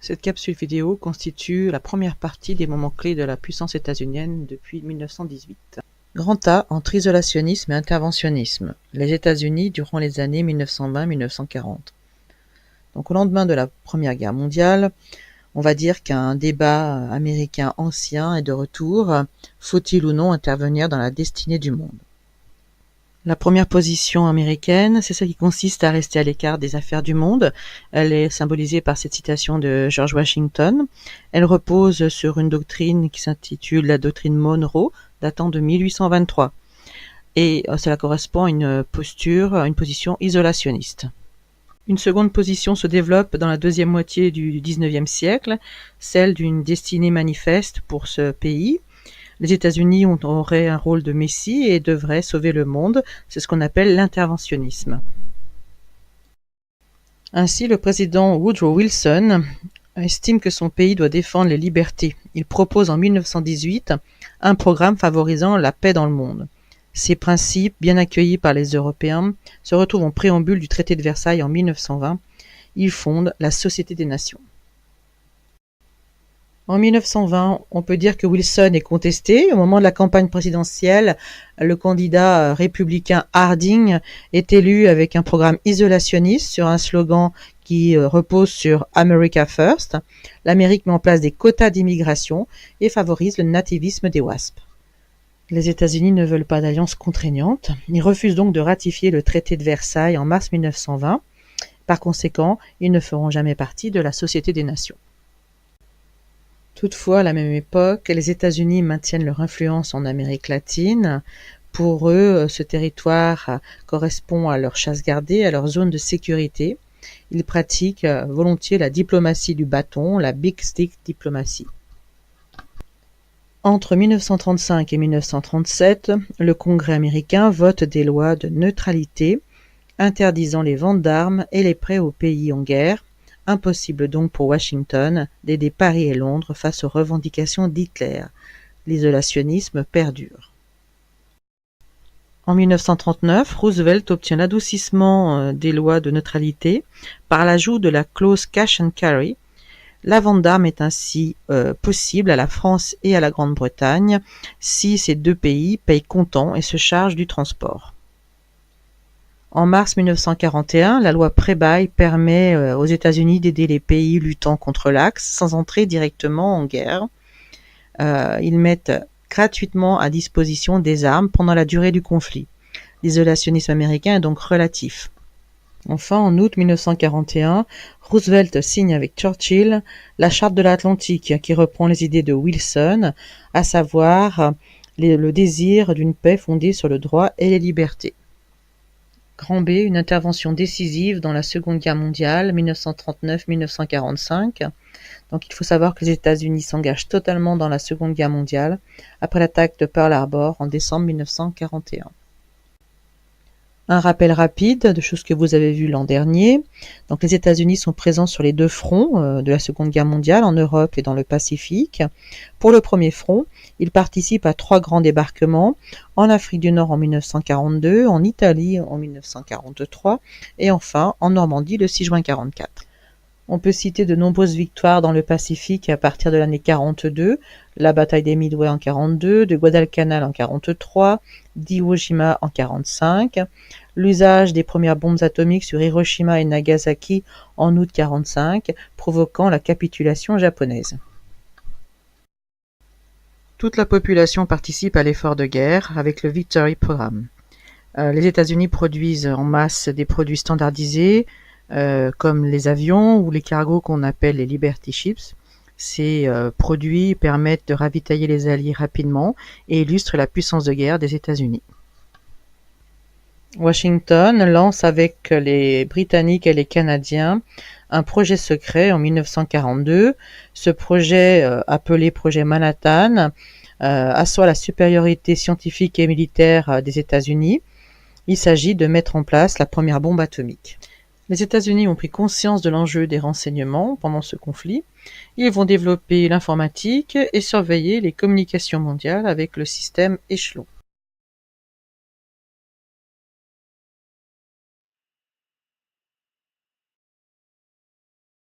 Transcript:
Cette capsule vidéo constitue la première partie des moments clés de la puissance états-unienne depuis 1918. Grand A entre isolationnisme et interventionnisme. Les États-Unis durant les années 1920-1940. Donc au lendemain de la Première Guerre mondiale, on va dire qu'un débat américain ancien est de retour. Faut-il ou non intervenir dans la destinée du monde ? La première position américaine, c'est celle qui consiste à rester à l'écart des affaires du monde. Elle est symbolisée par cette citation de George Washington. Elle repose sur une doctrine qui s'intitule la doctrine Monroe, datant de 1823. Et cela correspond à une position isolationniste. Une seconde position se développe dans la deuxième moitié du XIXe siècle, celle d'une destinée manifeste pour ce pays. Les États-Unis auraient un rôle de messie et devraient sauver le monde. C'est ce qu'on appelle l'interventionnisme. Ainsi, le président Woodrow Wilson estime que son pays doit défendre les libertés. Il propose en 1918 un programme favorisant la paix dans le monde. Ces principes, bien accueillis par les Européens, se retrouvent en préambule du traité de Versailles en 1920. Il fonde la Société des Nations. En 1920, on peut dire que Wilson est contesté. Au moment de la campagne présidentielle, le candidat républicain Harding est élu avec un programme isolationniste sur un slogan qui repose sur America First. L'Amérique met en place des quotas d'immigration et favorise le nativisme des WASP. Les États-Unis ne veulent pas d'alliance contraignante. Ils refusent donc de ratifier le traité de Versailles en mars 1920. Par conséquent, ils ne feront jamais partie de la Société des Nations. Toutefois, à la même époque, les États-Unis maintiennent leur influence en Amérique latine. Pour eux, ce territoire correspond à leur chasse gardée, à leur zone de sécurité. Ils pratiquent volontiers la diplomatie du bâton, la Big Stick Diplomacy. Entre 1935 et 1937, le Congrès américain vote des lois de neutralité, interdisant les ventes d'armes et les prêts aux pays en guerre. Impossible donc pour Washington d'aider Paris et Londres face aux revendications d'Hitler. L'isolationnisme perdure. En 1939, Roosevelt obtient l'adoucissement des lois de neutralité par l'ajout de la clause cash and carry. La vente d'armes est ainsi possible à la France et à la Grande-Bretagne si ces deux pays payent comptant et se chargent du transport. En mars 1941, la loi Preble permet aux États-Unis d'aider les pays luttant contre l'Axe sans entrer directement en guerre. Ils mettent gratuitement à disposition des armes pendant la durée du conflit. L'isolationnisme américain est donc relatif. Enfin, en août 1941, Roosevelt signe avec Churchill la Charte de l'Atlantique qui reprend les idées de Wilson, à savoir le désir d'une paix fondée sur le droit et les libertés. Grand B, une intervention décisive dans la Seconde Guerre mondiale, 1939-1945. Donc il faut savoir que les États-Unis s'engagent totalement dans la Seconde Guerre mondiale après l'attaque de Pearl Harbor en décembre 1941. Un rappel rapide de choses que vous avez vues l'an dernier. Donc les États-Unis sont présents sur les deux fronts de la Seconde Guerre mondiale, en Europe et dans le Pacifique. Pour le premier front, ils participent à 3 grands débarquements, en Afrique du Nord en 1942, en Italie en 1943 et enfin en Normandie le 6 juin 1944. On peut citer de nombreuses victoires dans le Pacifique à partir de l'année 42, la bataille des Midway en 42, de Guadalcanal en 43, d'Iwo Jima en 45, l'usage des premières bombes atomiques sur Hiroshima et Nagasaki en août 45, provoquant la capitulation japonaise. Toute la population participe à l'effort de guerre avec le Victory Programme. Les États-Unis produisent en masse des produits standardisés, comme les avions ou les cargos qu'on appelle les Liberty Ships. Ces produits permettent de ravitailler les Alliés rapidement et illustrent la puissance de guerre des États-Unis. Washington lance avec les Britanniques et les Canadiens un projet secret en 1942. Ce projet, appelé projet Manhattan, assoit la supériorité scientifique et militaire des États-Unis. Il s'agit de mettre en place la première bombe atomique. Les États-Unis ont pris conscience de l'enjeu des renseignements pendant ce conflit. Ils vont développer l'informatique et surveiller les communications mondiales avec le système Échelon.